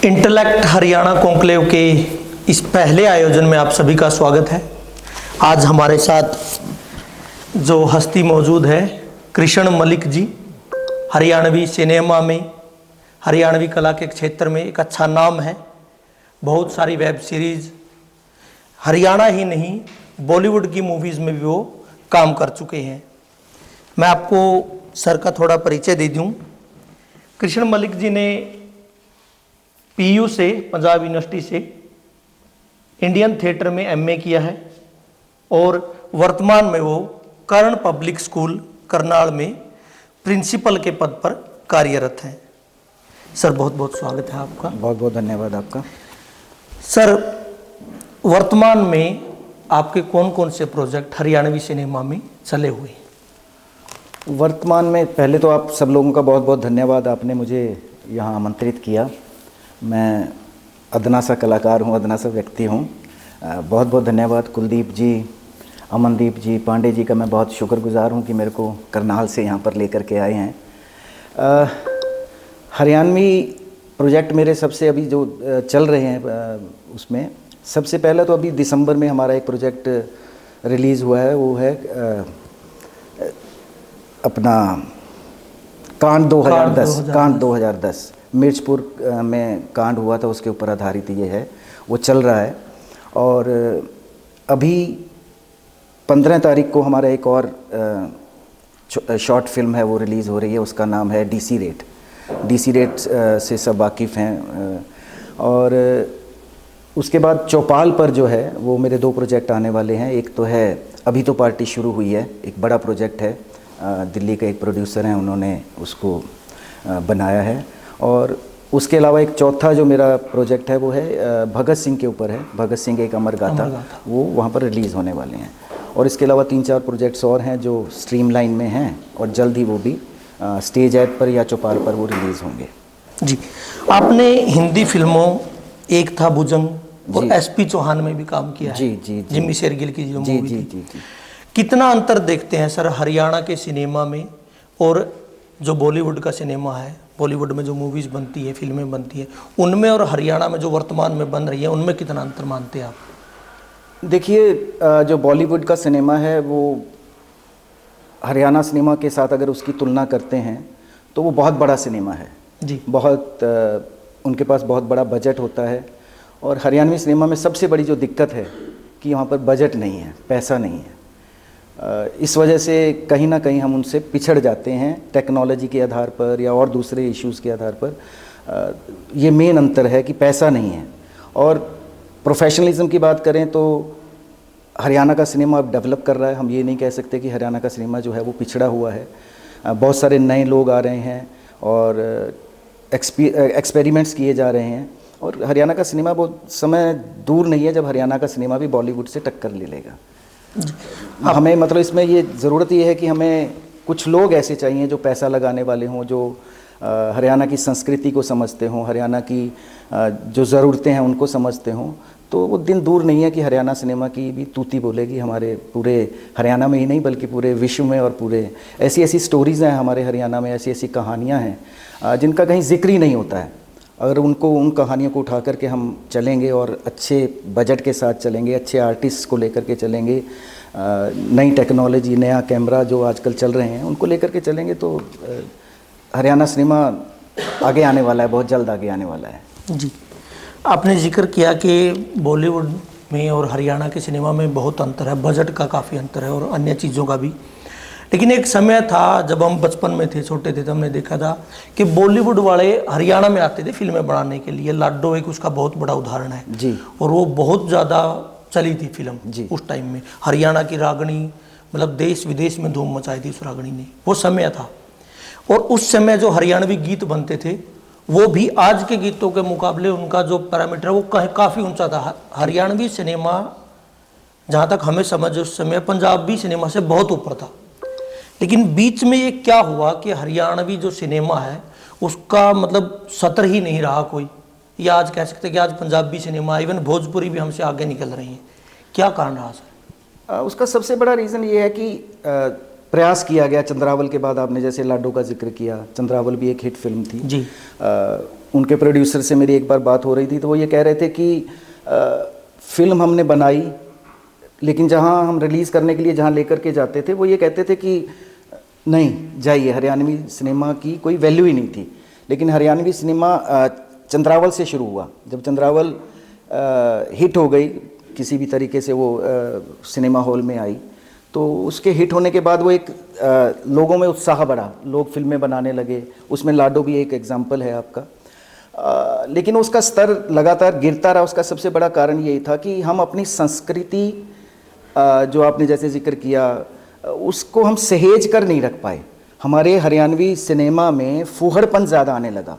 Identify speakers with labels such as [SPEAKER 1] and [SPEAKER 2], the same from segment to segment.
[SPEAKER 1] Intellect Haryana conclave के इस पहले आयोजन में आप सभी का स्वागत है। आज हमारे साथ जो हस्ती मौजूद है, कृष्ण मलिक जी, हरियाणवी सिनेमा में, हरियाणवी कला के क्षेत्र में एक अच्छा नाम है। बहुत सारी वेब सीरीज, हरियाणा ही नहीं बॉलीवुड की मूवीज़ में भी वो काम कर चुके हैं। मैं आपको सर का थोड़ा परिचय दे दूं। कृष्ण मलिक जी ने पीयू से, पंजाब यूनिवर्सिटी से इंडियन थिएटर में एमए किया है और वर्तमान में वो कर्ण पब्लिक स्कूल करनाल में प्रिंसिपल के पद पर कार्यरत हैं। सर बहुत बहुत स्वागत है आपका।
[SPEAKER 2] बहुत बहुत धन्यवाद आपका।
[SPEAKER 1] सर, वर्तमान में आपके कौन कौन से प्रोजेक्ट हरियाणवी सिनेमा में चले हुए हैं?
[SPEAKER 2] वर्तमान में पहले तो आप सब लोगों का बहुत बहुत धन्यवाद, आपने मुझे यहाँ आमंत्रित किया। मैं अदना सा कलाकार हूँ, अदना सा व्यक्ति हूँ। बहुत बहुत धन्यवाद कुलदीप जी, अमनदीप जी, पांडे जी का मैं बहुत शुक्रगुजार हूँ कि मेरे को करनाल से यहाँ पर लेकर के आए हैं। हरियाणवी प्रोजेक्ट मेरे सबसे अभी जो चल रहे हैं उसमें सबसे पहले तो अभी दिसंबर में हमारा एक प्रोजेक्ट रिलीज़ हुआ है, वो है अपना कांड 2010 मिर्चपुर में कांड हुआ था, उसके ऊपर आधारित ये है, वो चल रहा है। और अभी 15 तारीख को हमारा एक और शॉर्ट फिल्म है, वो रिलीज़ हो रही है, उसका नाम है डीसी रेट से सब वाकिफ़ हैं। और उसके बाद चौपाल पर जो है वो मेरे 2 प्रोजेक्ट आने वाले हैं। एक तो है अभी तो पार्टी शुरू हुई है, एक बड़ा प्रोजेक्ट है, दिल्ली के एक प्रोड्यूसर हैं, उन्होंने उसको बनाया है। और उसके अलावा एक चौथा जो मेरा प्रोजेक्ट है वो है भगत सिंह के ऊपर है, भगत सिंह एक अमर गाथा, वो वहाँ पर रिलीज़ होने वाले हैं। और इसके अलावा 3-4 प्रोजेक्ट्स और हैं जो स्ट्रीम लाइन में हैं और जल्द ही वो भी स्टेज ऐप पर या चौपाल पर वो रिलीज़ होंगे।
[SPEAKER 1] जी, आपने हिंदी फिल्मों एक था भुजंग और एसपी चौहान में भी काम किया है।
[SPEAKER 2] जी,
[SPEAKER 1] जिम्मी शेरगिल की जो मूवी थी।
[SPEAKER 2] जी।
[SPEAKER 1] कितना अंतर देखते हैं सर हरियाणा के सिनेमा में और जो बॉलीवुड का सिनेमा है, बॉलीवुड में जो मूवीज़ बनती है, फिल्में बनती है, उनमें और हरियाणा में जो वर्तमान में बन रही है, उनमें कितना अंतर मानते हैं आप?
[SPEAKER 2] देखिए, जो बॉलीवुड का सिनेमा है वो हरियाणा सिनेमा के साथ अगर उसकी तुलना करते हैं तो वो बहुत बड़ा सिनेमा है
[SPEAKER 1] जी।
[SPEAKER 2] बहुत उनके पास बहुत बड़ा बजट होता है। और हरियाणवी सिनेमा में सबसे बड़ी जो दिक्कत है कि वहाँ पर बजट नहीं है, पैसा नहीं है। इस वजह से कहीं ना कहीं हम उनसे पिछड़ जाते हैं टेक्नोलॉजी के आधार पर या और दूसरे इश्यूज़ के आधार पर। ये मेन अंतर है कि पैसा नहीं है। और प्रोफेशनलिज्म की बात करें तो हरियाणा का सिनेमा अब डेवलप कर रहा है। हम ये नहीं कह सकते कि हरियाणा का सिनेमा जो है वो पिछड़ा हुआ है। बहुत सारे नए लोग आ रहे हैं और एक्सपेरिमेंट्स किए जा रहे हैं। और हरियाणा का सिनेमा बहुत समय दूर नहीं है जब हरियाणा का सिनेमा भी बॉलीवुड से टक्कर ले लेगा। हमें मतलब इसमें ये ज़रूरत ये है कि हमें कुछ लोग ऐसे चाहिए जो पैसा लगाने वाले हों, जो हरियाणा की संस्कृति को समझते हों, हरियाणा की जो ज़रूरतें हैं उनको समझते हों। तो वो दिन दूर नहीं है कि हरियाणा सिनेमा की भी तूती बोलेगी हमारे पूरे हरियाणा में ही नहीं बल्कि पूरे विश्व में। और पूरे ऐसी ऐसी स्टोरीज़ हैं हमारे हरियाणा में, ऐसी ऐसी कहानियाँ हैं जिनका कहीं जिक्र ही नहीं होता है। अगर उन कहानियों को उठा करके हम चलेंगे और अच्छे बजट के साथ चलेंगे, अच्छे आर्टिस्ट को लेकर के चलेंगे, नई टेक्नोलॉजी, नया कैमरा जो आजकल चल रहे हैं उनको लेकर के चलेंगे तो हरियाणा सिनेमा आगे आने वाला है, बहुत जल्द आगे आने वाला है।
[SPEAKER 1] जी, आपने जिक्र किया कि बॉलीवुड में और हरियाणा के सिनेमा में बहुत अंतर है, बजट का काफ़ी अंतर है और अन्य चीज़ों का भी। लेकिन एक समय था जब हम बचपन में थे, छोटे थे, तो हमने देखा था कि बॉलीवुड वाले हरियाणा में आते थे फिल्में बनाने के लिए। लाडो एक उसका बहुत बड़ा उदाहरण है
[SPEAKER 2] जी।
[SPEAKER 1] और वो बहुत ज़्यादा चली थी फिल्म
[SPEAKER 2] जी।
[SPEAKER 1] उस टाइम में। हरियाणा की रागनी मतलब देश विदेश में धूम मचाई थी उस रागनी ने, वो समय था। और उस समय जो हरियाणवी गीत बनते थे वो भी आज के गीतों के मुकाबले उनका जो पैरामीटर वो काफ़ी ऊंचा था। हरियाणवी सिनेमा जहाँ तक हमें समझ उस समय पंजाबी सिनेमा से बहुत ऊपर था। लेकिन बीच में ये क्या हुआ कि हरियाणवी जो सिनेमा है उसका मतलब सतर ही नहीं रहा कोई, या आज कह सकते हैं कि आज पंजाबी सिनेमा, इवन भोजपुरी भी हमसे आगे निकल रही है। क्या कारण रहा सर?
[SPEAKER 2] उसका सबसे बड़ा रीज़न ये है कि प्रयास किया गया चंद्रावल के बाद। आपने जैसे लाडो का जिक्र किया, चंद्रावल भी एक हिट फिल्म थी
[SPEAKER 1] जी।
[SPEAKER 2] उनके प्रोड्यूसर से मेरी एक बार बात हो रही थी, तो वो ये कह रहे थे कि फिल्म हमने बनाई, लेकिन जहाँ हम रिलीज़ करने के लिए जहाँ लेकर के जाते थे, वो ये कहते थे कि नहीं जाइए, हरियाणवी सिनेमा की कोई वैल्यू ही नहीं थी। लेकिन हरियाणवी सिनेमा चंद्रावल से शुरू हुआ। जब चंद्रावल हिट हो गई किसी भी तरीके से, वो सिनेमा हॉल में आई, तो उसके हिट होने के बाद वो एक लोगों में उत्साह बढ़ा, लोग फिल्में बनाने लगे। उसमें लाडो भी एक एग्जाम्पल है आपका। लेकिन उसका स्तर लगातार गिरता रहा। उसका सबसे बड़ा कारण यही था कि हम अपनी संस्कृति, जो आपने जैसे जिक्र किया, उसको हम सहेज कर नहीं रख पाए। हमारे हरियाणवी सिनेमा में फूहड़पन ज़्यादा आने लगा,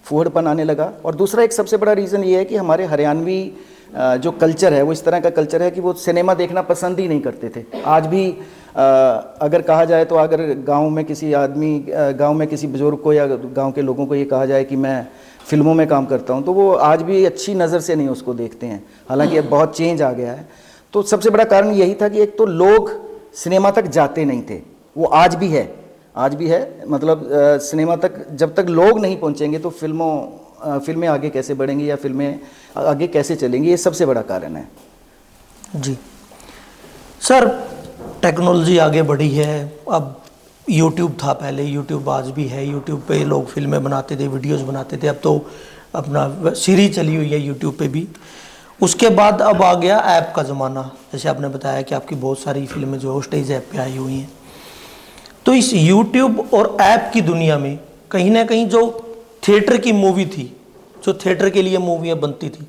[SPEAKER 2] फूहड़पन आने लगा। और दूसरा एक सबसे बड़ा रीज़न ये है कि हमारे हरियाणवी जो कल्चर है वो इस तरह का कल्चर है कि वो सिनेमा देखना पसंद ही नहीं करते थे। आज भी अगर कहा जाए तो अगर गांव में किसी आदमी, गांव में किसी बुजुर्ग को या गांव के लोगों को ये कहा जाए कि मैं फिल्मों में काम करता हूं, तो वो आज भी अच्छी नज़र से नहीं उसको देखते हैं। हालांकि अब बहुत चेंज आ गया है। तो सबसे बड़ा कारण यही था कि एक तो लोग सिनेमा तक जाते नहीं थे, वो आज भी है, आज भी है। मतलब सिनेमा तक जब तक लोग नहीं पहुंचेंगे तो फिल्में आगे कैसे बढ़ेंगी या फिल्में आगे कैसे चलेंगी, ये सबसे बड़ा कारण है।
[SPEAKER 1] जी सर, टेक्नोलॉजी आगे बढ़ी है। अब यूट्यूब था पहले, यूट्यूब आज भी है। यूट्यूब पे लोग फिल्में बनाते थे, वीडियोस बनाते थे। अब तो अपना सीरीज चली हुई है यूट्यूब पे भी। उसके बाद अब आ गया ऐप का ज़माना। जैसे आपने बताया कि आपकी बहुत सारी फिल्में जो होस्टेज ऐप पे आई हुई हैं। तो इस यूट्यूब और ऐप की दुनिया में कहीं ना कहीं जो थिएटर की मूवी थी, जो थिएटर के लिए मूवियाँ बनती थी,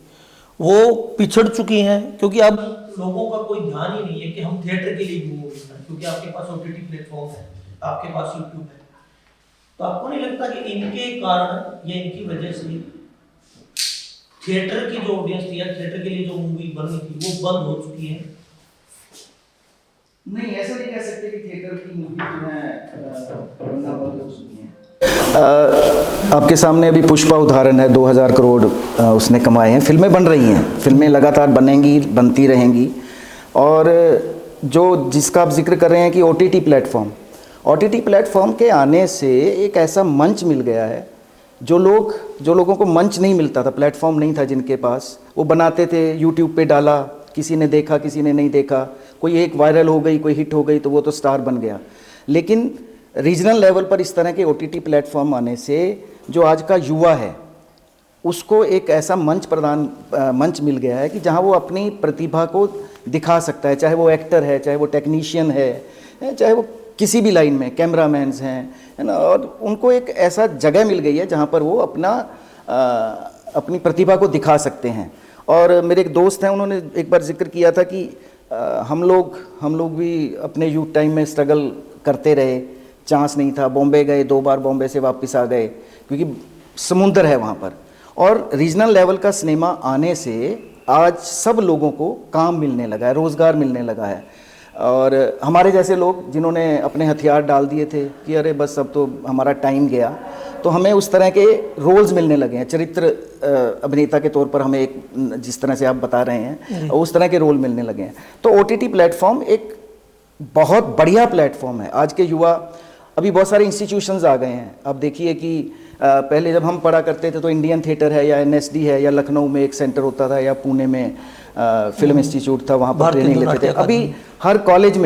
[SPEAKER 1] वो पिछड़ चुकी हैं। क्योंकि अब लोगों का कोई ध्यान ही नहीं है कि हम थिएटर के लिए मूवी बनाएं, क्योंकि आपके पास OTT प्लेटफॉर्म है, आपके पास यूट्यूब है। तो आपको नहीं लगता कि इनके कारण या इनकी वजह से थिएटर की जो ऑडियंस थी या थिएटर के लिए जो मूवी बननी थी वो बंद हो चुकी है?
[SPEAKER 2] नहीं, ऐसा नहीं कह सकते कि थिएटर की मूवी जो है बनना बंद हो चुकी है। आपके सामने अभी पुष्पा उदाहरण है। 2000 करोड़ उसने कमाए हैं। फिल्में बन रही हैं, फिल्में लगातार बनेंगी, बनती रहेंगी। और जिसका आप जिक्र कर रहे हैं कि OTT प्लेटफॉर्म के आने से एक ऐसा मंच मिल गया है। जो लोगों को मंच नहीं मिलता था, प्लेटफॉर्म नहीं था जिनके पास, वो बनाते थे, यूट्यूब पे डाला, किसी ने देखा, किसी ने नहीं देखा, कोई एक वायरल हो गई, कोई हिट हो गई तो वो तो स्टार बन गया। लेकिन रीजनल लेवल पर इस तरह के OTT प्लेटफॉर्म आने से जो आज का युवा है उसको एक ऐसा मंच मिल गया है कि जहां वो अपनी प्रतिभा को दिखा सकता है। चाहे वो एक्टर है, चाहे वो टेक्नीशियन है, चाहे वो किसी भी लाइन में कैमरामैन्स हैं, है ना। और उनको एक ऐसा जगह मिल गई है जहां पर वो अपनी प्रतिभा को दिखा सकते हैं। और मेरे एक दोस्त हैं, उन्होंने एक बार जिक्र किया था कि हम लोग भी अपने यूथ टाइम में स्ट्रगल करते रहे, चांस नहीं था, बॉम्बे गए, 2 बार बॉम्बे से वापस आ गए क्योंकि समुंदर है वहाँ पर। और रीजनल लेवल का सिनेमा आने से आज सब लोगों को काम मिलने लगा है, रोज़गार मिलने लगा है। और हमारे जैसे लोग जिन्होंने अपने हथियार डाल दिए थे कि अरे बस अब तो हमारा टाइम गया, तो हमें उस तरह के रोल्स मिलने लगे हैं। चरित्र अभिनेता के तौर पर हमें एक, जिस तरह से आप बता रहे हैं, उस तरह के रोल मिलने लगे हैं। तो OTT प्लेटफॉर्म एक बहुत बढ़िया प्लेटफॉर्म है। आज के युवा, अभी बहुत सारे इंस्टीट्यूशंस आ गए हैं। आप देखिए कि पहले जब हम पढ़ा करते थे तो इंडियन थिएटर है या NSD है या लखनऊ में एक सेंटर होता था या पुणे में फिल्म इंस्टीट्यूट था, वहाँ पर ट्रेनिंग लेते थे। अभी हर कॉलेज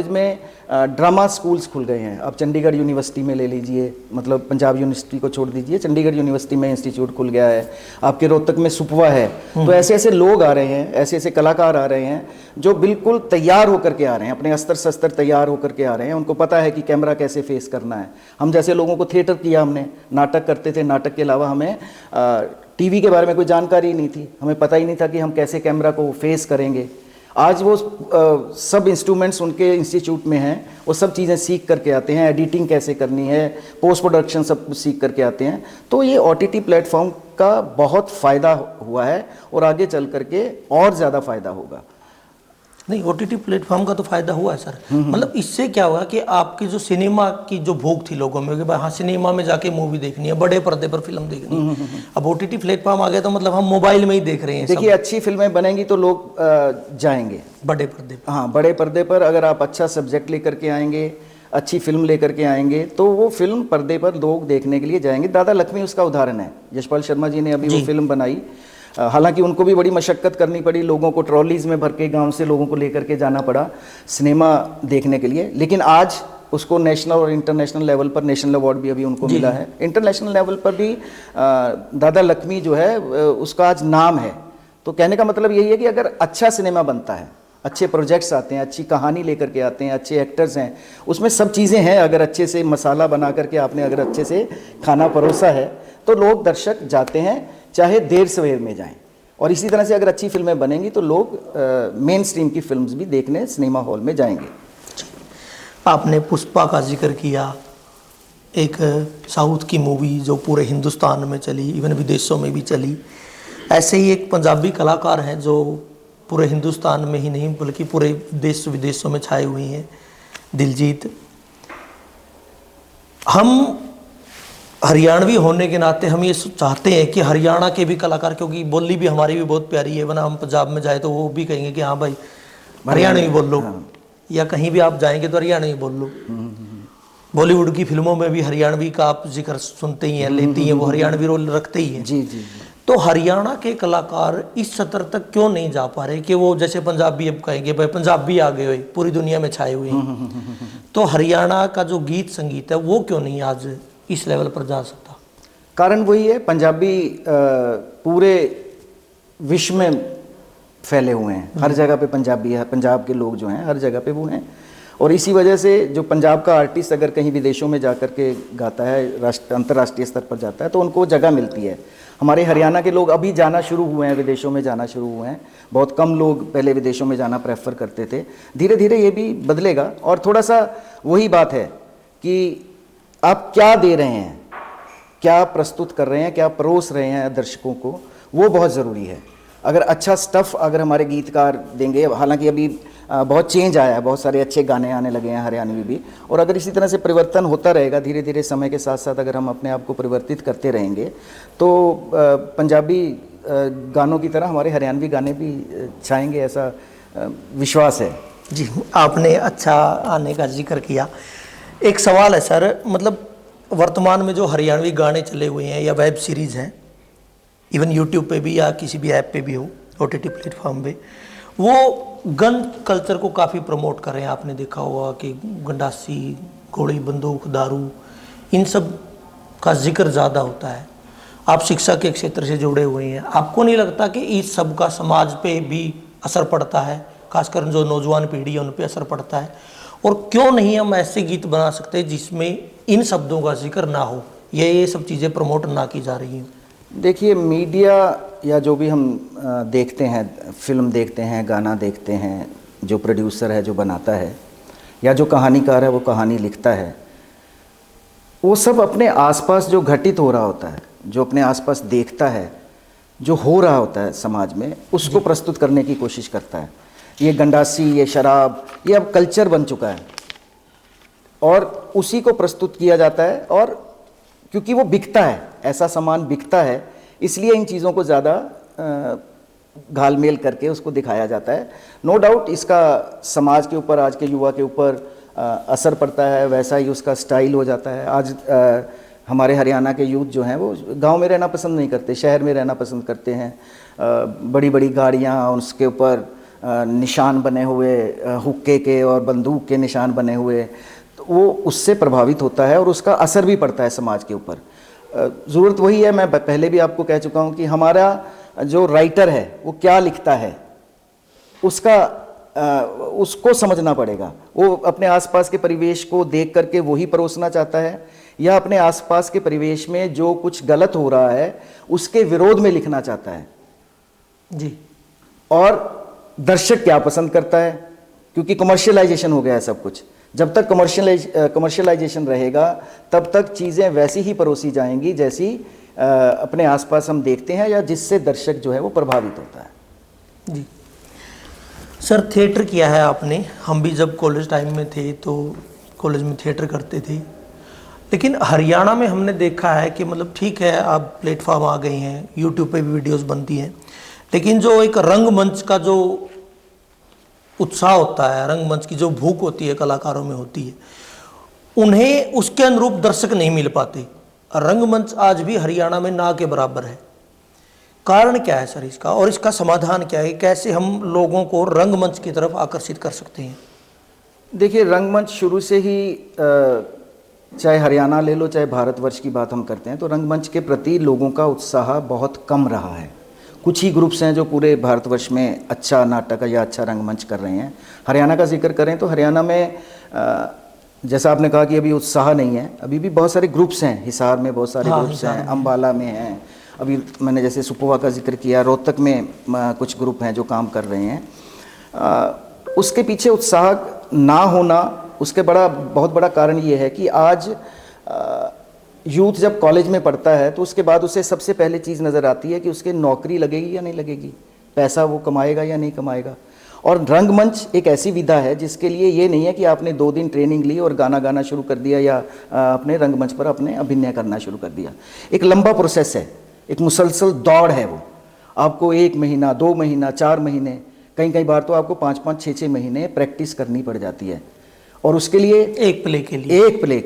[SPEAKER 2] में ड्रामा स्कूल्स खुल गए हैं। अब चंडीगढ़ यूनिवर्सिटी में ले लीजिए, मतलब पंजाब यूनिवर्सिटी को छोड़ दीजिए, चंडीगढ़ यूनिवर्सिटी में इंस्टीट्यूट खुल गया है। आपके रोहतक में सुपवा है। तो ऐसे ऐसे लोग आ रहे हैं, ऐसे ऐसे कलाकार आ रहे हैं जो बिल्कुल तैयार होकर के आ रहे हैं, अपने अस्त्र शस्त्र तैयार होकर के आ रहे हैं। उनको पता है कि कैमरा कैसे फेस करना है। हम जैसे लोगों को थिएटर किया, हमने नाटक करते थे, नाटक के अलावा हमें TV के बारे में कोई जानकारी नहीं थी, हमें पता ही नहीं था कि हम कैसे कैमरा को फेस करेंगे। आज वो सब इंस्ट्रूमेंट्स उनके इंस्टीट्यूट में हैं, वो सब चीज़ें सीख करके आते हैं। एडिटिंग कैसे करनी है, पोस्ट प्रोडक्शन सब कुछ सीख करके आते हैं। तो ये OTT प्लेटफॉर्म का बहुत फ़ायदा हुआ है और आगे चल करके और ज़्यादा फ़ायदा होगा।
[SPEAKER 1] नहीं, OTT प्लेटफॉर्म का तो फायदा हुआ है सर। मतलब इससे क्या हुआ कि आपकी जो सिनेमा की जो भूख थी लोगों में कि भाई हाँ सिनेमा में जाके मूवी देखनी है, बड़े पर्दे पर फिल्म देखनी है, अब OTT प्लेटफॉर्म आ गया तो मतलब हम मोबाइल में ही देख रहे हैं।
[SPEAKER 2] देखिए, अच्छी फिल्में बनेंगी तो लोग जाएंगे
[SPEAKER 1] बड़े पर्दे पर।
[SPEAKER 2] हाँ, बड़े पर्दे पर अगर आप अच्छा सब्जेक्ट लेकर के आएंगे, अच्छी फिल्म लेकर के आएंगे तो वो फिल्म पर्दे पर लोग देखने के लिए जाएंगे। दादा लक्ष्मी उसका उदाहरण है। यशपाल शर्मा जी ने अभी वो फिल्म बनाई, हालांकि उनको भी बड़ी मशक्क़त करनी पड़ी, लोगों को ट्रॉलीज में भर के गाँव से लोगों को लेकर के जाना पड़ा सिनेमा देखने के लिए, लेकिन आज उसको नेशनल और इंटरनेशनल लेवल पर नेशनल अवार्ड भी अभी उनको मिला है। इंटरनेशनल लेवल पर भी दादा लक्ष्मी जो है उसका आज नाम है। तो कहने का मतलब यही है कि अगर अच्छा सिनेमा बनता है, अच्छे प्रोजेक्ट्स आते हैं, अच्छी कहानी लेकर के आते हैं, अच्छे एक्टर्स हैं, उसमें सब चीज़ें हैं, अगर अच्छे से मसाला बना करके आपने अगर अच्छे से खाना परोसा है तो लोग दर्शक जाते हैं, चाहे देर सवेर में जाएं। और इसी तरह से अगर अच्छी फिल्में बनेंगी तो लोग मेन स्ट्रीम की फिल्म्स भी देखने सिनेमा हॉल में जाएंगे।
[SPEAKER 1] आपने पुष्पा का जिक्र किया, एक साउथ की मूवी जो पूरे हिंदुस्तान में चली, इवन विदेशों में भी चली। ऐसे ही एक पंजाबी कलाकार हैं जो पूरे हिंदुस्तान में ही नहीं बल्कि पूरे देश विदेशों में छाए हुए हैं, दिलजीत। हम हरियाणवी होने के नाते हम ये चाहते हैं कि हरियाणा के भी कलाकार, क्योंकि बोली भी हमारी भी बहुत प्यारी है, वरना हम पंजाब में जाए तो वो भी कहेंगे कि हाँ भाई हरियाणवी बोल लो, या कहीं भी आप जाएंगे तो हरियाणवी बोल लो। बॉलीवुड की फिल्मों में भी हरियाणवी का आप जिक्र सुनते ही हैं, लेती हैं, वो हरियाणवी रोल रखते ही हैं।
[SPEAKER 2] जी जी।
[SPEAKER 1] तो हरियाणा के कलाकार इस स्तर तक क्यों नहीं जा पा रहे कि वो जैसे पंजाबी अब कहेंगे भाई पंजाबी आ गए हुए पूरी दुनिया में छाए हुए हैं, तो हरियाणा का जो गीत संगीत है वो क्यों नहीं आज इस लेवल पर जा सकता?
[SPEAKER 2] कारण वही है, पंजाबी पूरे विश्व में फैले हुए हैं, हर जगह पे पंजाबी है, पंजाब के लोग जो हैं हर जगह पे वो हैं। और इसी वजह से जो पंजाब का आर्टिस्ट अगर कहीं विदेशों में जा कर के गाता है, अंतर्राष्ट्रीय स्तर पर जाता है, तो उनको जगह मिलती है। हमारे हरियाणा के लोग अभी जाना शुरू हुए हैं, विदेशों में जाना शुरू हुए हैं। बहुत कम लोग पहले विदेशों में जाना प्रेफर करते थे, धीरे धीरे ये भी बदलेगा। और थोड़ा सा वही बात है कि आप क्या दे रहे हैं, क्या प्रस्तुत कर रहे हैं, क्या परोस रहे हैं दर्शकों को, वो बहुत ज़रूरी है। अगर अच्छा स्टफ़ अगर हमारे गीतकार देंगे, हालांकि अभी बहुत चेंज आया है, बहुत सारे अच्छे गाने आने लगे हैं हरियाणवी भी, और अगर इसी तरह से परिवर्तन होता रहेगा धीरे धीरे समय के साथ साथ, अगर हम अपने आप को परिवर्तित करते रहेंगे तो पंजाबी गानों की तरह हमारे हरियाणवी गाने भी छाएंगे, ऐसा विश्वास है।
[SPEAKER 1] जी, आपने अच्छा आने का जिक्र किया। एक सवाल है सर, मतलब वर्तमान में जो हरियाणवी गाने चले हुए हैं या वेब सीरीज़ हैं, इवन यूट्यूब पे भी या किसी भी ऐप पे भी हो, OTT प्लेटफॉर्म पे, वो गन कल्चर को काफ़ी प्रमोट कर रहे हैं। आपने देखा होगा कि गंडासी, गोली बंदूक, दारू, इन सब का जिक्र ज़्यादा होता है। आप शिक्षा के क्षेत्र से जुड़े हुए हैं, आपको नहीं लगता कि इस सब का समाज पे भी असर पड़ता है, खासकर जो नौजवान पीढ़ी है उन पे असर पड़ता है? और क्यों नहीं हम ऐसे गीत बना सकते जिसमें इन शब्दों का जिक्र ना हो, ये सब चीज़ें प्रमोट ना की जा रही हैं?
[SPEAKER 2] देखिए, मीडिया या जो भी हम देखते हैं, फिल्म देखते हैं, गाना देखते हैं, जो प्रोड्यूसर है जो बनाता है, या जो कहानीकार है वो कहानी लिखता है, वो सब अपने आसपास जो घटित हो रहा होता है, जो अपने आसपास देखता है, जो हो रहा होता है समाज में, उसको प्रस्तुत करने की कोशिश करता है। ये गंडासी, ये शराब, ये अब कल्चर बन चुका है और उसी को प्रस्तुत किया जाता है। और क्योंकि वो बिकता है, ऐसा सामान बिकता है, इसलिए इन चीज़ों को ज़्यादा घालमेल करके उसको दिखाया जाता है। नो डाउट इसका समाज के ऊपर, आज के युवा के ऊपर असर पड़ता है, वैसा ही उसका स्टाइल हो जाता है। आज हमारे हरियाणा के यूथ जो हैं वो गांव में रहना पसंद नहीं करते, शहर में रहना पसंद करते हैं। बड़ी बड़ी गाड़ियाँ, उसके ऊपर निशान बने हुए, हुक्के के और बंदूक के निशान बने हुए, तो वो उससे प्रभावित होता है और उसका असर भी पड़ता है समाज के ऊपर। ज़रूरत वही है, मैं पहले भी आपको कह चुका हूँ कि हमारा जो राइटर है वो क्या लिखता है, उसको समझना पड़ेगा। वो अपने आसपास के परिवेश को देख करके वही परोसना चाहता है, या अपने आसपास के परिवेश में जो कुछ गलत हो रहा है उसके विरोध में लिखना चाहता है
[SPEAKER 1] जी।
[SPEAKER 2] और दर्शक क्या पसंद करता है, क्योंकि कमर्शियलाइजेशन हो गया है सब कुछ। जब तक कमर्शियलाइजेशन रहेगा तब तक चीज़ें वैसी ही परोसी जाएंगी जैसी अपने आसपास हम देखते हैं, या जिससे दर्शक जो है वो प्रभावित होता है।
[SPEAKER 1] जी सर, थिएटर किया है आपने। हम भी जब कॉलेज टाइम में थे तो कॉलेज में थिएटर करते थे, लेकिन हरियाणा में हमने देखा है कि मतलब ठीक है, अब प्लेटफॉर्म आ गए हैं, यूट्यूब पे भी वीडियोस बनती हैं, लेकिन जो एक रंगमंच का जो उत्साह होता है, रंगमंच की जो भूख होती है कलाकारों में होती है, उन्हें उसके अनुरूप दर्शक नहीं मिल पाते। रंगमंच आज भी हरियाणा में ना के बराबर है। कारण क्या है सर इसका, और इसका समाधान क्या है? कैसे हम लोगों को रंगमंच की तरफ आकर्षित कर सकते हैं?
[SPEAKER 2] देखिए, रंगमंच शुरू से ही चाहे हरियाणा ले लो चाहे भारतवर्ष की बात हम करते हैं, तो रंगमंच के प्रति लोगों का उत्साह बहुत कम रहा है। कुछ ही ग्रुप्स हैं जो पूरे भारतवर्ष में अच्छा नाटक या अच्छा रंगमंच कर रहे हैं। हरियाणा का जिक्र करें तो हरियाणा में जैसा आपने कहा कि अभी उत्साह नहीं है, अभी भी बहुत सारे ग्रुप्स हैं। हिसार में बहुत सारे ग्रुप्स हैं, अम्बाला में हैं, अभी मैंने जैसे सुपोवा का जिक्र किया, रोहतक में कुछ ग्रुप हैं जो काम कर रहे हैं। उसके पीछे उत्साह ना होना, उसके बहुत बड़ा कारण ये है कि आज यूथ जब कॉलेज में पढ़ता है तो उसके बाद उसे सबसे पहले चीज़ नज़र आती है कि उसके नौकरी लगेगी या नहीं लगेगी, पैसा वो कमाएगा या नहीं कमाएगा। और रंगमंच एक ऐसी विधा है जिसके लिए ये नहीं है कि आपने 2 दिन ट्रेनिंग ली और गाना गाना शुरू कर दिया या अपने रंगमंच पर अपने अभिनय करना शुरू कर दिया। एक लंबा प्रोसेस है, एक मुसलसल दौड़ है। वो आपको 1 महीना, 2 महीना, 4 महीने, कई बार तो आपको 5-5, 6-6 महीने प्रैक्टिस करनी पड़ जाती है। और उसके लिए एक प्ले के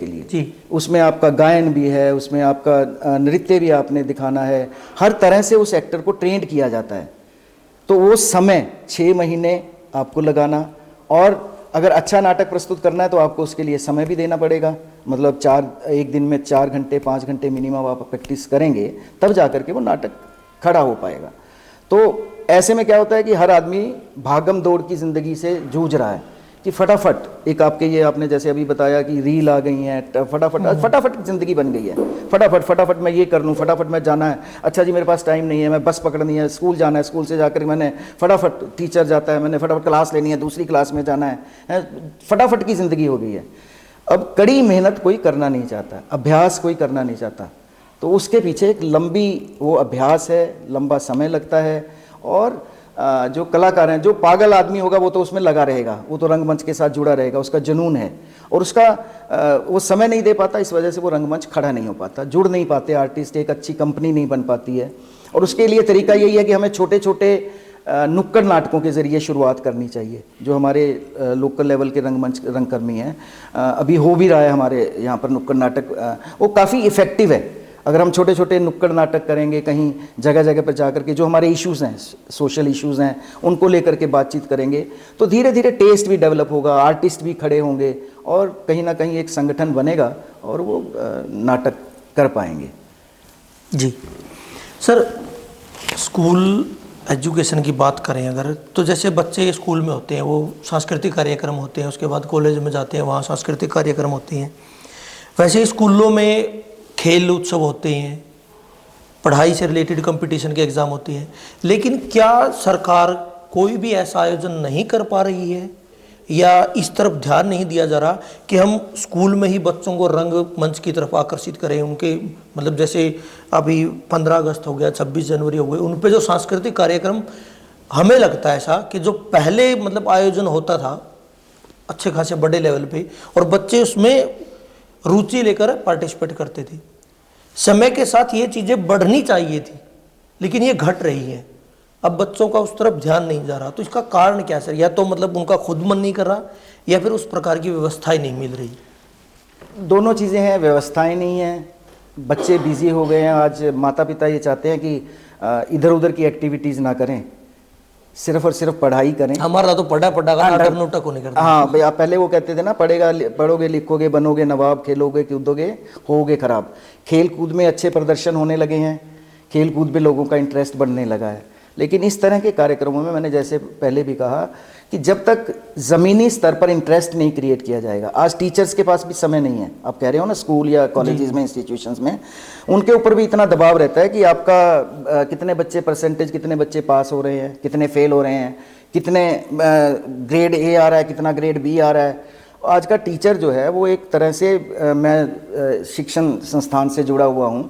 [SPEAKER 2] लिए
[SPEAKER 1] जी,
[SPEAKER 2] उसमें आपका गायन भी है, उसमें आपका नृत्य भी आपने दिखाना है, हर तरह से उस एक्टर को ट्रेंड किया जाता है। तो वो समय 6 महीने आपको लगाना, और अगर अच्छा नाटक प्रस्तुत करना है तो आपको उसके लिए समय भी देना पड़ेगा। मतलब एक दिन में 4 घंटे 5 घंटे मिनिमम आप प्रैक्टिस करेंगे, तब जा करके वो नाटक खड़ा हो पाएगा। तो ऐसे में क्या होता है कि हर आदमी भागम दौड़ की ज़िंदगी से जूझ रहा है कि फटाफट एक आपके, ये आपने जैसे अभी बताया कि रील आ गई हैं, फटाफट ज़िंदगी बन गई है। फटाफट मैं ये कर लूँ, फटाफट मैं जाना है, अच्छा जी मेरे पास टाइम नहीं है, मैं बस पकड़नी है, स्कूल जाना है, स्कूल से जाकर मैंने फटाफट, टीचर जाता है, मैंने फटाफट क्लास लेनी है, दूसरी क्लास में जाना है, फटाफट की ज़िंदगी हो गई है। अब कड़ी मेहनत कोई करना नहीं चाहता, अभ्यास कोई करना नहीं चाहता। तो उसके पीछे एक लंबी वो अभ्यास है, लंबा समय लगता है। और जो कलाकार हैं, जो पागल आदमी होगा वो तो उसमें लगा रहेगा, वो तो रंगमंच के साथ जुड़ा रहेगा, उसका जुनून है, और उसका वो समय नहीं दे पाता, इस वजह से वो रंगमंच खड़ा नहीं हो पाता, जुड़ नहीं पाते आर्टिस्ट, एक अच्छी कंपनी नहीं बन पाती है। और उसके लिए तरीका यही है कि हमें छोटे छोटे नुक्कड़ नाटकों के ज़रिए शुरुआत करनी चाहिए। जो हमारे लोकल लेवल के रंगकर्मी हैं, अभी हो भी रहा है हमारे यहाँ पर नुक्कड़ नाटक, वो काफ़ी इफ़ेक्टिव है। अगर हम छोटे छोटे नुक्कड़ नाटक करेंगे, कहीं जगह जगह पर जाकर के जो हमारे इश्यूज़ हैं, सोशल इश्यूज़ हैं, उनको लेकर के बातचीत करेंगे, तो धीरे धीरे टेस्ट भी डेवलप होगा, आर्टिस्ट भी खड़े होंगे, और कहीं ना कहीं एक संगठन बनेगा और वो नाटक कर पाएंगे।
[SPEAKER 1] जी सर, स्कूल एजुकेशन की बात करें अगर, तो जैसे बच्चे स्कूल में होते हैं, वो सांस्कृतिक कार्यक्रम होते हैं, उसके बाद कॉलेज में जाते हैं, वहाँ सांस्कृतिक कार्यक्रम होते हैं। वैसे ही स्कूलों में खेल उत्सव होते हैं, पढ़ाई से रिलेटेड कंपटीशन के एग्ज़ाम होते हैं, लेकिन क्या सरकार कोई भी ऐसा आयोजन नहीं कर पा रही है, या इस तरफ ध्यान नहीं दिया जा रहा कि हम स्कूल में ही बच्चों को रंगमंच की तरफ आकर्षित करें? उनके मतलब जैसे अभी 15 अगस्त हो गया, 26 जनवरी हो गई, उन पे जो सांस्कृतिक कार्यक्रम, हमें लगता है ऐसा कि जो पहले मतलब आयोजन होता था अच्छे खासे बड़े लेवल पे, और बच्चे उसमें रुचि लेकर पार्टिसिपेट करते थे, समय के साथ ये चीज़ें बढ़नी चाहिए थी, लेकिन ये घट रही है। अब बच्चों का उस तरफ ध्यान नहीं जा रहा, तो इसका कारण क्या है सर? या तो मतलब उनका खुद मन नहीं कर रहा, या फिर उस प्रकार की व्यवस्थाएं नहीं मिल रही?
[SPEAKER 2] दोनों चीज़ें हैं, व्यवस्थाएं नहीं हैं, बच्चे बिजी हो गए हैं। आज माता पिता ये चाहते हैं कि इधर उधर की एक्टिविटीज़ ना करें, सिर्फ और सिर्फ पढ़ाई करें।
[SPEAKER 1] हमारा तो नाटक होने करता।
[SPEAKER 2] हाँ भाई, आप पहले वो कहते थे ना, पढ़ोगे लिखोगे बनोगे नवाब, खेलोगे कूदोगे होगे खराब। खेल कूद में अच्छे प्रदर्शन होने लगे हैं, खेल कूद में लोगों का इंटरेस्ट बढ़ने लगा है। लेकिन इस तरह के कार्यक्रमों में मैंने जैसे पहले भी कहा कि जब तक ज़मीनी स्तर पर इंटरेस्ट नहीं क्रिएट किया जाएगा, आज टीचर्स के पास भी समय नहीं है, आप कह रहे हो ना, स्कूल या कॉलेजेस में, इंस्टीट्यूशंस में, उनके ऊपर भी इतना दबाव रहता है कि आपका कितने बच्चे परसेंटेज, कितने बच्चे पास हो रहे हैं, कितने फेल हो रहे हैं, कितने ग्रेड ए आ रहा है, कितना ग्रेड बी आ रहा है। आज का टीचर जो है वो एक तरह से, मैं शिक्षण संस्थान से जुड़ा हुआ हूँ,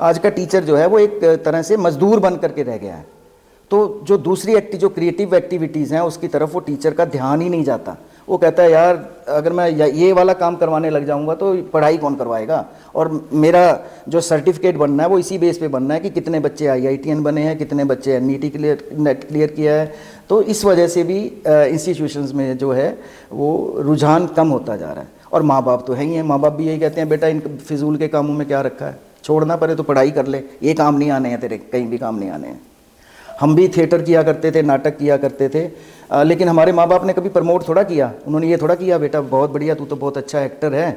[SPEAKER 2] आज का टीचर जो है वो एक तरह से मजदूर बन करके रह गया है। तो जो दूसरी जो क्रिएटिव एक्टिविटीज़ हैं उसकी तरफ वो टीचर का ध्यान ही नहीं जाता। वो कहता है यार अगर मैं ये वाला काम करवाने लग जाऊंगा तो पढ़ाई कौन करवाएगा, और मेरा जो सर्टिफिकेट बनना है वो इसी बेस पे बनना है कि कितने बच्चे IITN बने हैं, कितने बच्चे NET क्लियर किया है। तो इस वजह से भी इंस्टीट्यूशंस में जो है वो रुझान कम होता जा रहा है। और माँ बाप तो है ही हैं, माँ बाप भी यही कहते हैं बेटा इन फिजूल के कामों में क्या रखा है, छोड़ना पड़े तो पढ़ाई कर ले, ये काम नहीं आने हैं तेरे, कहीं भी काम नहीं आने हैं। हम भी थिएटर किया करते थे, नाटक किया करते थे, लेकिन हमारे माँ बाप ने कभी प्रमोट थोड़ा किया, उन्होंने ये थोड़ा किया बेटा बहुत बढ़िया तू तो बहुत अच्छा एक्टर है,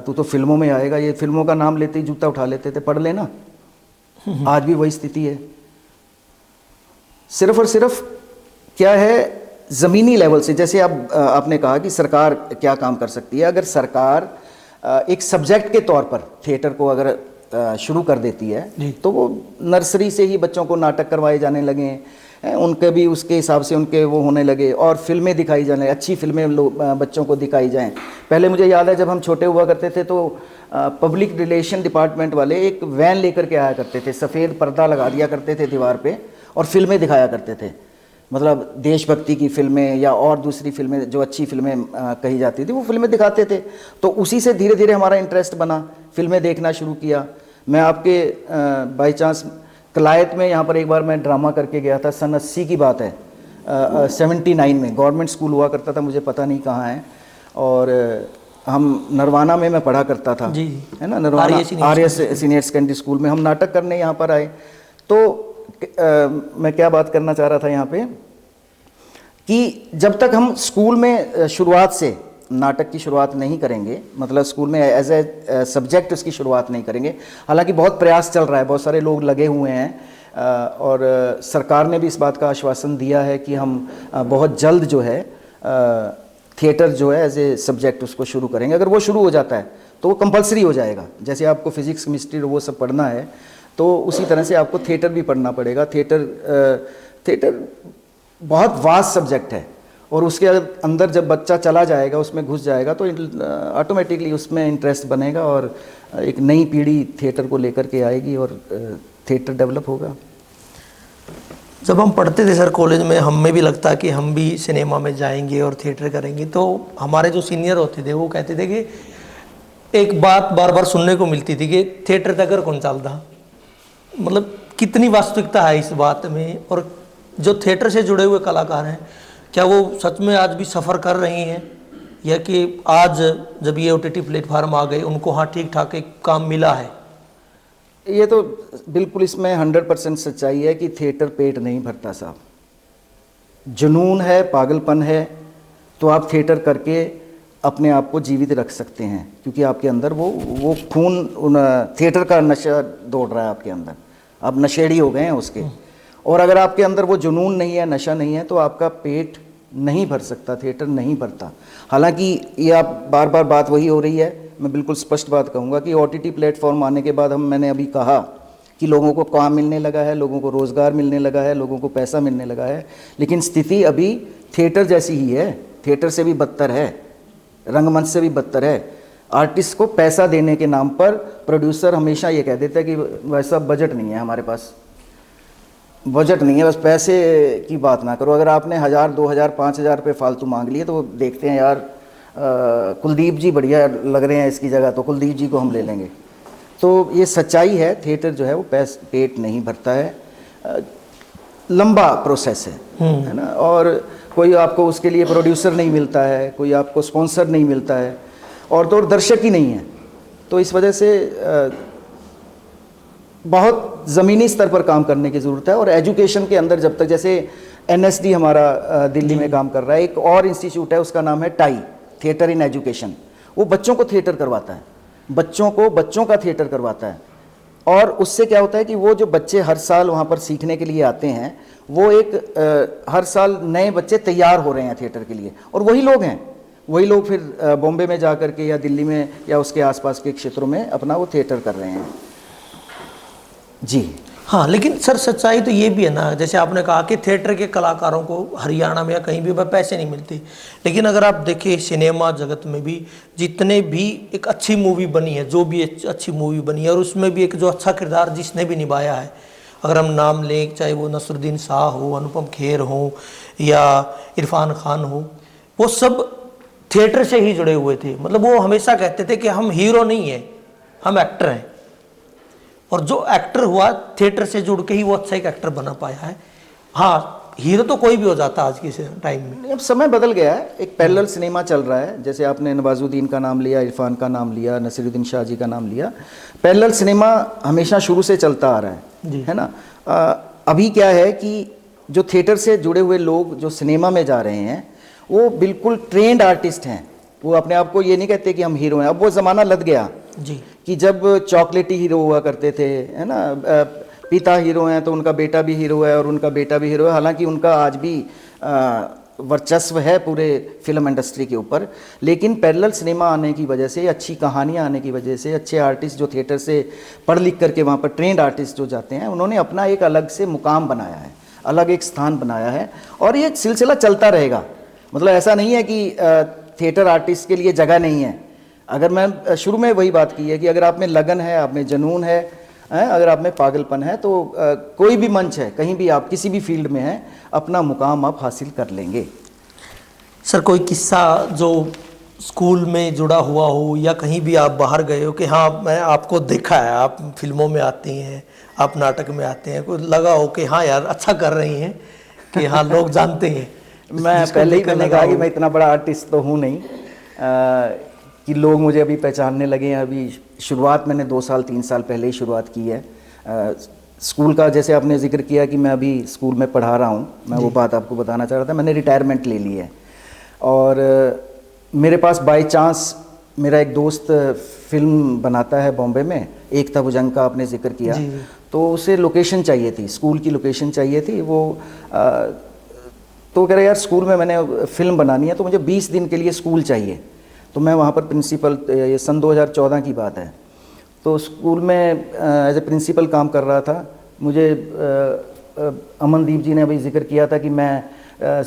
[SPEAKER 2] तू तो फिल्मों में आएगा, ये फिल्मों का नाम लेते ही जूता उठा लेते थे, पढ़ लेना। आज भी वही स्थिति है। सिर्फ और सिर्फ क्या है, ज़मीनी लेवल से, जैसे आपने कहा कि सरकार क्या काम कर सकती है, अगर सरकार एक सब्जेक्ट के तौर पर थिएटर को अगर शुरू कर देती है तो वो नर्सरी से ही बच्चों को नाटक करवाए जाने लगे, उनके भी उसके हिसाब से उनके वो होने लगे, और फिल्में दिखाई जाने, अच्छी फिल्में बच्चों को दिखाई जाएं। पहले मुझे याद है जब हम छोटे हुआ करते थे तो पब्लिक रिलेशन डिपार्टमेंट वाले एक वैन लेकर के आया करते थे, सफ़ेद पर्दा लगा दिया करते थे दीवार पे और फिल्में दिखाया करते थे, मतलब देशभक्ति की फिल्में या और दूसरी फिल्में जो अच्छी फिल्में कही जाती थी वो फिल्में दिखाते थे। तो उसी से धीरे धीरे हमारा इंटरेस्ट बना, फिल्में देखना शुरू किया। मैं आपके बाई चांस कलायत में यहाँ पर एक बार मैं ड्रामा करके गया था, सन 80 की बात है, 79 में, गवर्नमेंट स्कूल हुआ करता था, मुझे पता नहीं कहाँ है, और हम नरवाना में मैं पढ़ा करता था जी, है ना, नरवाना आर्य सीनियर सेकेंडरी स्कूल में हम नाटक करने यहाँ पर आए। तो मैं क्या बात करना चाह रहा था यहाँ पे कि जब तक हम स्कूल में शुरुआत से नाटक की शुरुआत नहीं करेंगे, मतलब स्कूल में एज ए सब्जेक्ट उसकी शुरुआत नहीं करेंगे, हालांकि बहुत प्रयास चल रहा है, बहुत सारे लोग लगे हुए हैं और सरकार ने भी इस बात का आश्वासन दिया है कि हम बहुत जल्द जो है थिएटर जो है एज ए सब्जेक्ट उसको शुरू करेंगे। अगर वो शुरू हो जाता है तो वो कंपलसरी हो जाएगा, जैसे आपको फिजिक्स केमिस्ट्री वो सब पढ़ना है तो उसी तरह से आपको थिएटर भी पढ़ना पड़ेगा। थिएटर बहुत वास्ट सब्जेक्ट है और उसके अंदर जब बच्चा चला जाएगा, उसमें घुस जाएगा तो ऑटोमेटिकली उसमें इंटरेस्ट बनेगा और एक नई पीढ़ी थिएटर को लेकर के आएगी और थिएटर डेवलप होगा।
[SPEAKER 1] जब हम पढ़ते थे सर कॉलेज में, हमें भी लगता कि हम भी सिनेमा में जाएंगे और थिएटर करेंगे, तो हमारे जो सीनियर होते थे वो कहते थे कि एक बात बार बार सुनने को मिलती थी कि थिएटर तक कौन चलता, मतलब कितनी वास्तविकता है इस बात में। और जो थिएटर से जुड़े हुए कलाकार हैं, क्या वो सच में आज भी सफ़र कर रहे हैं, या कि आज जब ये OTT प्लेटफार्म आ गए उनको हाँ ठीक ठाक एक काम मिला है?
[SPEAKER 2] ये तो बिल्कुल इसमें 100% सच्चाई है कि थिएटर पेट नहीं भरता साहब। जुनून है, पागलपन है तो आप थिएटर करके अपने आप को जीवित रख सकते हैं, क्योंकि आपके अंदर वो खून थिएटर का नशा दौड़ रहा है आपके अंदर, आप नशेड़ी हो गए हैं उसके। और अगर आपके अंदर वो जुनून नहीं है, नशा नहीं है, तो आपका पेट नहीं भर सकता, थिएटर नहीं भरता। हालांकि ये आप बार बार बात वही हो रही है, मैं बिल्कुल स्पष्ट बात कहूँगा कि OTT प्लेटफॉर्म आने के बाद मैंने अभी कहा कि लोगों को काम मिलने लगा है, लोगों को रोज़गार मिलने लगा है, लोगों को पैसा मिलने लगा है, लेकिन स्थिति अभी थिएटर जैसी ही है, थिएटर से भी बदतर है, रंगमंच से भी बदतर है। आर्टिस्ट को पैसा देने के नाम पर प्रोड्यूसर हमेशा ये कह देता है कि वैसा बजट नहीं है हमारे पास, बजट नहीं है, बस पैसे की बात ना करो। अगर आपने 1000, 2000, 5000 रुपये फालतू मांग लिए तो वो देखते हैं यार कुलदीप जी बढ़िया लग रहे हैं इसकी जगह, तो कुलदीप जी को हम ले लेंगे। तो ये सच्चाई है, थिएटर जो है वो पेट नहीं भरता है, लंबा प्रोसेस है ना, और कोई आपको उसके लिए प्रोड्यूसर नहीं मिलता है, कोई आपको स्पॉन्सर नहीं मिलता है, और तो और दर्शक ही नहीं है। तो इस वजह से बहुत ज़मीनी स्तर पर काम करने की ज़रूरत है। और एजुकेशन के अंदर जब तक, जैसे NSD हमारा दिल्ली में काम कर रहा है, एक और इंस्टीट्यूट है उसका नाम है टाई, थिएटर इन एजुकेशन, वो बच्चों को थिएटर करवाता है, बच्चों का थिएटर करवाता है। और उससे क्या होता है कि वो जो बच्चे हर साल वहाँ पर सीखने के लिए आते हैं, वो एक हर साल नए बच्चे तैयार हो रहे हैं थिएटर के लिए, और वही लोग हैं, वही लोग फिर बॉम्बे में जा कर के या दिल्ली में या उसके आसपास के क्षेत्रों में अपना वो थिएटर कर रहे हैं जी।
[SPEAKER 1] हाँ, लेकिन सर सच्चाई तो ये भी है ना, जैसे आपने कहा कि थिएटर के कलाकारों को हरियाणा में या कहीं भी पैसे नहीं मिलते, लेकिन अगर आप देखें सिनेमा जगत में भी जितने भी एक अच्छी मूवी बनी है, जो भी अच्छी मूवी बनी है, और उसमें भी एक जो अच्छा किरदार जिसने भी निभाया है, अगर हम नाम लें, चाहे वो नसरुद्दीन शाह हो, अनुपम खेर हो या इरफान खान हो, वो सब थिएटर से ही जुड़े हुए थे। मतलब वो हमेशा कहते थे कि हम हीरो नहीं हैं, हम एक्टर हैं, और जो एक्टर हुआ थिएटर से जुड़ के ही वो अच्छा एक एक्टर बना पाया है। हाँ, हीरो तो कोई भी हो जाता आज के टाइम में।
[SPEAKER 2] अब समय बदल गया है, एक पैरेलल सिनेमा चल रहा है। जैसे आपने नवाजुद्दीन का नाम लिया, इरफान का नाम लिया, नसीरुद्दीन शाह जी का नाम लिया। पैरेलल सिनेमा हमेशा शुरू से चलता आ रहा है ना। अभी क्या है कि जो थिएटर से जुड़े हुए लोग जो सिनेमा में जा रहे हैं वो बिल्कुल ट्रेंड आर्टिस्ट हैं। वो अपने आप को ये नहीं कहते कि हम हीरो हैं। अब वो ज़माना लग गया
[SPEAKER 1] जी
[SPEAKER 2] कि जब चॉकलेटी हीरो हुआ करते थे, है ना, पिता हीरो हैं तो उनका बेटा भी हीरो है और उनका बेटा भी हीरो है। हालांकि उनका आज भी वर्चस्व है पूरे फिल्म इंडस्ट्री के ऊपर, लेकिन पैरेलल सिनेमा आने की वजह से, अच्छी कहानियाँ आने की वजह से, अच्छे आर्टिस्ट जो थिएटर से पढ़ लिख करके वहाँ पर ट्रेंड आर्टिस्ट जो जाते हैं, उन्होंने अपना एक अलग से मुकाम बनाया है, अलग एक स्थान बनाया है और ये सिलसिला चलता रहेगा। मतलब ऐसा नहीं है कि थिएटर आर्टिस्ट के लिए जगह नहीं है। अगर मैं शुरू में वही बात की है कि अगर आप में लगन है, आप में जुनून है, अगर आप में पागलपन है, तो कोई भी मंच है, कहीं भी आप किसी भी फील्ड में हैं, अपना मुकाम आप हासिल कर लेंगे।
[SPEAKER 1] सर कोई किस्सा जो स्कूल में जुड़ा हुआ हो या कहीं भी आप बाहर गए हो कि हाँ मैं आपको देखा है, आप फिल्मों में आती हैं, आप नाटक में आते हैं, कोई लगा हो कि हाँ यार अच्छा कर रही हैं, कि हाँ लोग जानते हैं?
[SPEAKER 2] मैं पहले ही मैंने कहा कि मैं इतना बड़ा आर्टिस्ट तो हूँ नहीं कि लोग मुझे अभी पहचानने लगे हैं। अभी शुरुआत मैंने 2 साल 3 साल पहले ही शुरुआत की है। स्कूल का जैसे आपने जिक्र किया कि मैं अभी स्कूल में पढ़ा रहा हूँ, मैं वो बात आपको बताना चाह रहा था। मैंने रिटायरमेंट ले ली है और मेरे पास बाय चांस मेरा एक दोस्त फिल्म बनाता है बॉम्बे में, एकता भुजंग का आपने जिक्र किया, तो उसे लोकेशन चाहिए थी, स्कूल की लोकेशन चाहिए थी। वो तो कह रहे यार स्कूल में मैंने फ़िल्म बनानी है तो मुझे 20 दिन के लिए स्कूल चाहिए। तो मैं वहाँ पर प्रिंसिपल, ये सन 2014 की बात है, तो स्कूल में एज ए प्रिंसिपल काम कर रहा था। मुझे अमनदीप जी ने अभी जिक्र किया था कि मैं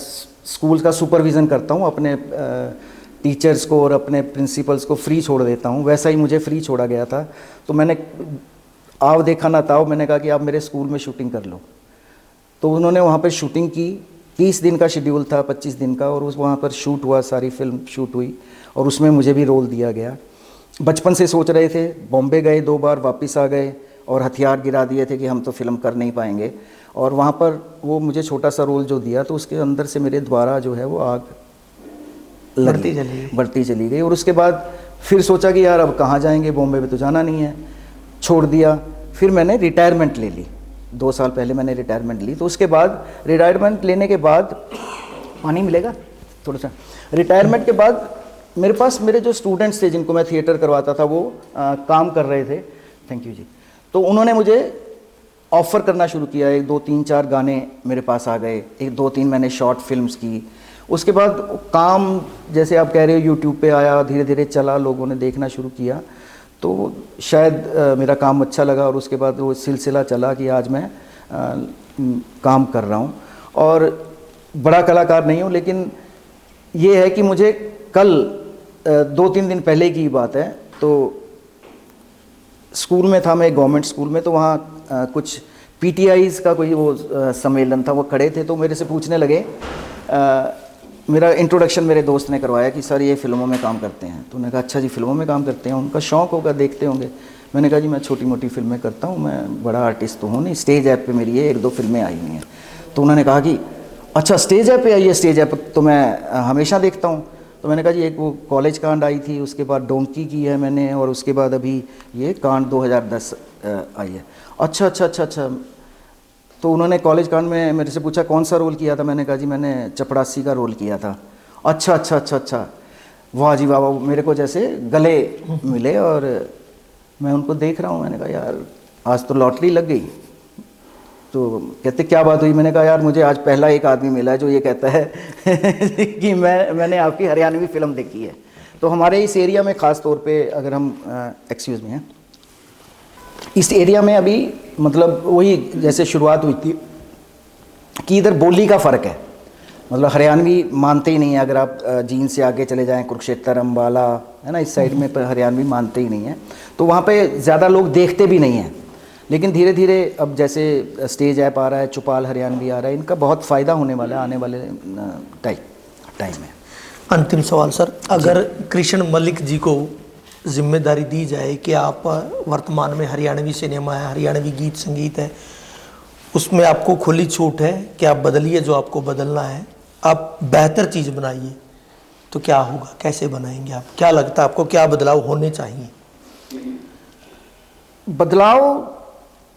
[SPEAKER 2] स्कूल का सुपरविज़न करता हूँ, अपने टीचर्स को और अपने प्रिंसिपल्स को फ्री छोड़ देता हूँ। वैसा ही मुझे फ्री छोड़ा गया था। तो मैंने आव देखा ना ताव, मैंने कहा कि आप मेरे स्कूल में शूटिंग कर लो। तो उन्होंने वहाँ पर शूटिंग की। 30 दिन का शेड्यूल था, 25 दिन का, और उस वहाँ पर शूट हुआ, सारी फिल्म शूट हुई और उसमें मुझे भी रोल दिया गया। बचपन से सोच रहे थे, बॉम्बे गए 2 बार, वापस आ गए और हथियार गिरा दिए थे कि हम तो फिल्म कर नहीं पाएंगे। और वहाँ पर वो मुझे छोटा सा रोल जो दिया तो उसके अंदर से मेरे द्वारा जो है वो आग बढ़ती चली गई। और उसके बाद फिर सोचा कि यार अब कहाँ जाएंगे, बॉम्बे में तो जाना नहीं है, छोड़ दिया। फिर मैंने रिटायरमेंट ले ली, 2 साल पहले मैंने रिटायरमेंट ली। तो उसके बाद रिटायरमेंट लेने के बाद, पानी मिलेगा थोड़ा सा, रिटायरमेंट के बाद मेरे पास मेरे जो स्टूडेंट्स थे जिनको मैं थिएटर करवाता था वो काम कर रहे थे, थैंक यू जी। तो उन्होंने मुझे ऑफ़र करना शुरू किया। 1 2 3 4 गाने मेरे पास आ गए, 1 2 3 मैंने शॉर्ट फिल्म्स की। उसके बाद काम जैसे आप कह रहे हो यूट्यूब पे आया, धीरे धीरे चला, लोगों ने देखना शुरू किया, तो शायद मेरा काम अच्छा लगा और उसके बाद वो सिलसिला चला कि आज मैं काम कर रहा हूँ। और बड़ा कलाकार नहीं हूँ, लेकिन ये है कि मुझे कल 2-3 दिन पहले की बात है, तो स्कूल में था, मैं गवर्नमेंट स्कूल में, तो वहाँ कुछ पीटीआईज़ का कोई वो सम्मेलन था, वो खड़े थे, तो मेरे से पूछने लगे। मेरा इंट्रोडक्शन मेरे दोस्त ने करवाया कि सर ये फ़िल्मों में काम करते हैं। तो उन्होंने कहा अच्छा जी फिल्मों में काम करते हैं, उनका शौक़ होगा, देखते होंगे। मैंने कहा जी मैं छोटी मोटी फिल्में करता हूँ, मैं बड़ा आर्टिस्ट तो हूँ नहीं, स्टेज ऐप पे मेरी ये 1-2 फिल्में आई हुई हैं। तो उन्होंने कहा कि अच्छा स्टेज ऐप पे आई है, स्टेज ऐप तो मैं हमेशा देखता हूँ। तो मैंने कहा जी एक वो कॉलेज कांड आई थी, उसके बाद डोंकी की है मैंने, और उसके बाद अभी ये कांड 2010 आई है। अच्छा अच्छा अच्छा अच्छा। तो उन्होंने कॉलेज कांड में मेरे से पूछा कौन सा रोल किया था। मैंने कहा जी मैंने चपड़ासी का रोल किया था। अच्छा अच्छा अच्छा अच्छा, वाह जी वाह वाह, मेरे को जैसे गले मिले और मैं उनको देख रहा हूँ। मैंने कहा यार आज तो लॉटरी लग गई। तो कहते क्या बात हुई? मैंने कहा यार मुझे आज पहला एक आदमी मिला है जो ये कहता है कि मैंने आपकी हरियाणवी फिल्म देखी है। तो हमारे इस एरिया में ख़ास तौर पे अगर हम एक्सक्यूज़ में हैं, इस एरिया में अभी मतलब वही जैसे शुरुआत हुई थी कि इधर बोली का फ़र्क है, मतलब हरियाणवी मानते ही नहीं है। अगर आप जींद से आगे चले जाएं, कुरुक्षेत्र, अम्बाला, है ना, इस साइड में हरियाणवी मानते ही नहीं है, तो वहाँ पे ज़्यादा लोग देखते भी नहीं हैं। लेकिन धीरे धीरे अब जैसे स्टेज ऐप आ रहा है, चुपाल हरियाणवी आ रहा है, इनका बहुत फ़ायदा होने वाला है आने वाले टाइम में।
[SPEAKER 1] अंतिम सवाल सर, अगर कृष्ण मलिक जी को जिम्मेदारी दी जाए कि आप वर्तमान में हरियाणवी सिनेमा है, हरियाणवी गीत संगीत है, उसमें आपको खुली छूट है कि आप बदलिए जो आपको बदलना है, आप बेहतर चीज़ बनाइए। तो क्या होगा, कैसे बनाएंगे आप? क्या लगता है आपको, क्या बदलाव होने चाहिए?
[SPEAKER 2] बदलाव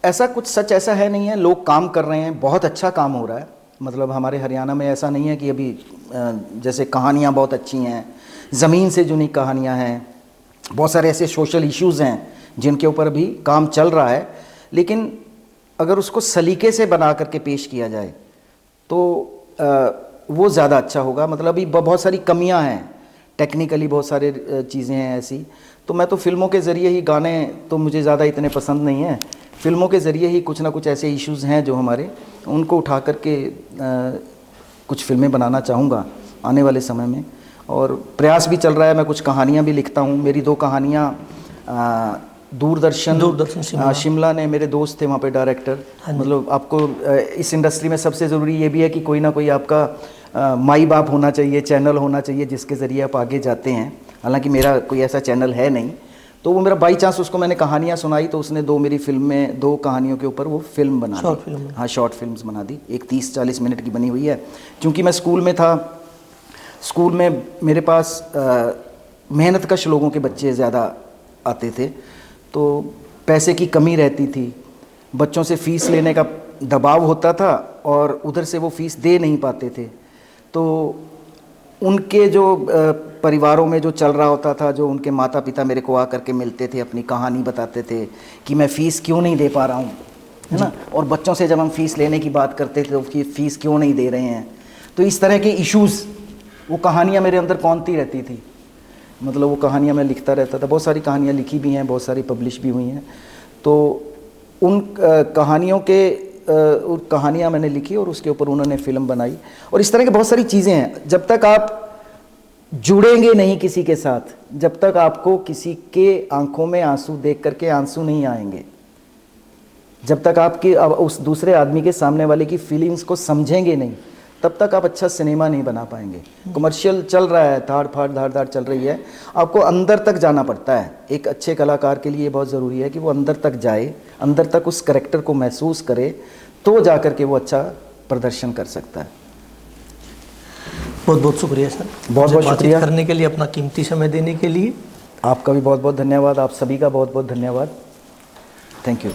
[SPEAKER 2] ऐसा कुछ सच ऐसा है नहीं है, लोग काम कर रहे हैं, बहुत अच्छा काम हो रहा है। मतलब हमारे हरियाणा में ऐसा नहीं है कि अभी जैसे कहानियाँ बहुत अच्छी हैं, ज़मीन से जुड़ी कहानियाँ हैं, बहुत सारे ऐसे सोशल इश्यूज़ हैं जिनके ऊपर भी काम चल रहा है, लेकिन अगर उसको सलीके से बना करके पेश किया जाए तो वो ज़्यादा अच्छा होगा। मतलब अभी बहुत सारी कमियां हैं, टेक्निकली बहुत सारे चीज़ें हैं ऐसी। तो मैं तो फिल्मों के ज़रिए ही, गाने तो मुझे ज़्यादा इतने पसंद नहीं हैं, फिल्मों के ज़रिए ही कुछ ना कुछ ऐसे इश्यूज़ हैं जो हमारे, उनको उठा करके कुछ फिल्में बनाना चाहूँगा आने वाले समय में। और प्रयास भी चल रहा है, मैं कुछ कहानियाँ भी लिखता हूँ। मेरी 2 कहानियाँ दूरदर्शन शिमला ने, मेरे दोस्त थे वहाँ पे डायरेक्टर। मतलब आपको इस इंडस्ट्री में सबसे ज़रूरी ये भी है कि कोई ना कोई आपका माई बाप होना चाहिए, चैनल होना चाहिए जिसके ज़रिए आप आगे जाते हैं। हालांकि मेरा कोई ऐसा चैनल है नहीं, तो वो मेरा बाई चांस, उसको मैंने कहानियाँ सुनाई तो उसने 2 मेरी फिल्म में 2 कहानियों के ऊपर वो फिल्म बना दी। हाँ, शॉर्ट फिल्म्स बना दी, एक 30-40 मिनट की बनी हुई है। क्योंकि मैं स्कूल में था, स्कूल में मेरे पास मेहनतकश लोगों के बच्चे ज़्यादा आते थे, तो पैसे की कमी रहती थी, बच्चों से फ़ीस लेने का दबाव होता था और उधर से वो फ़ीस दे नहीं पाते थे। तो उनके जो परिवारों में जो चल रहा होता था, जो उनके माता पिता मेरे को आकर के मिलते थे, अपनी कहानी बताते थे कि मैं फ़ीस क्यों नहीं दे पा रहा हूँ, है ना। और बच्चों से जब हम फ़ीस लेने की बात करते थे तो उसकी फ़ीस क्यों नहीं दे रहे हैं, तो इस तरह के इश्यूज़, वो कहानियाँ मेरे अंदर कौंधती रहती थी। मतलब वो कहानियाँ मैं लिखता रहता था, बहुत सारी कहानियाँ लिखी भी हैं, बहुत सारी पब्लिश भी हुई हैं। तो उन कहानियों के कहानियाँ मैंने लिखी और उसके ऊपर उन्होंने फ़िल्म बनाई। और इस तरह की बहुत सारी चीज़ें हैं। जब तक आप जुड़ेंगे नहीं किसी के साथ, जब तक आपको किसी के आंखों में आंसू देख करके आंसू नहीं आएंगे, जब तक आपकी उस दूसरे आदमी के सामने वाले की फीलिंग्स को समझेंगे नहीं, तब तक आप अच्छा सिनेमा नहीं बना पाएंगे। कमर्शियल चल रहा है, धाड़ फाड़ धाड़ धाड़ चल रही है, आपको अंदर तक जाना पड़ता है। एक अच्छे कलाकार के लिए बहुत ज़रूरी है कि वो अंदर तक जाए, अंदर तक उस कैरेक्टर को महसूस करे, तो जा कर के वो अच्छा प्रदर्शन कर सकता है।
[SPEAKER 1] बहुत बहुत शुक्रिया सर,
[SPEAKER 2] बहुत बहुत शुक्रिया
[SPEAKER 1] करने के लिए, अपना कीमती समय देने के लिए।
[SPEAKER 2] आपका भी बहुत बहुत धन्यवाद, आप सभी का बहुत बहुत धन्यवाद। Thank you.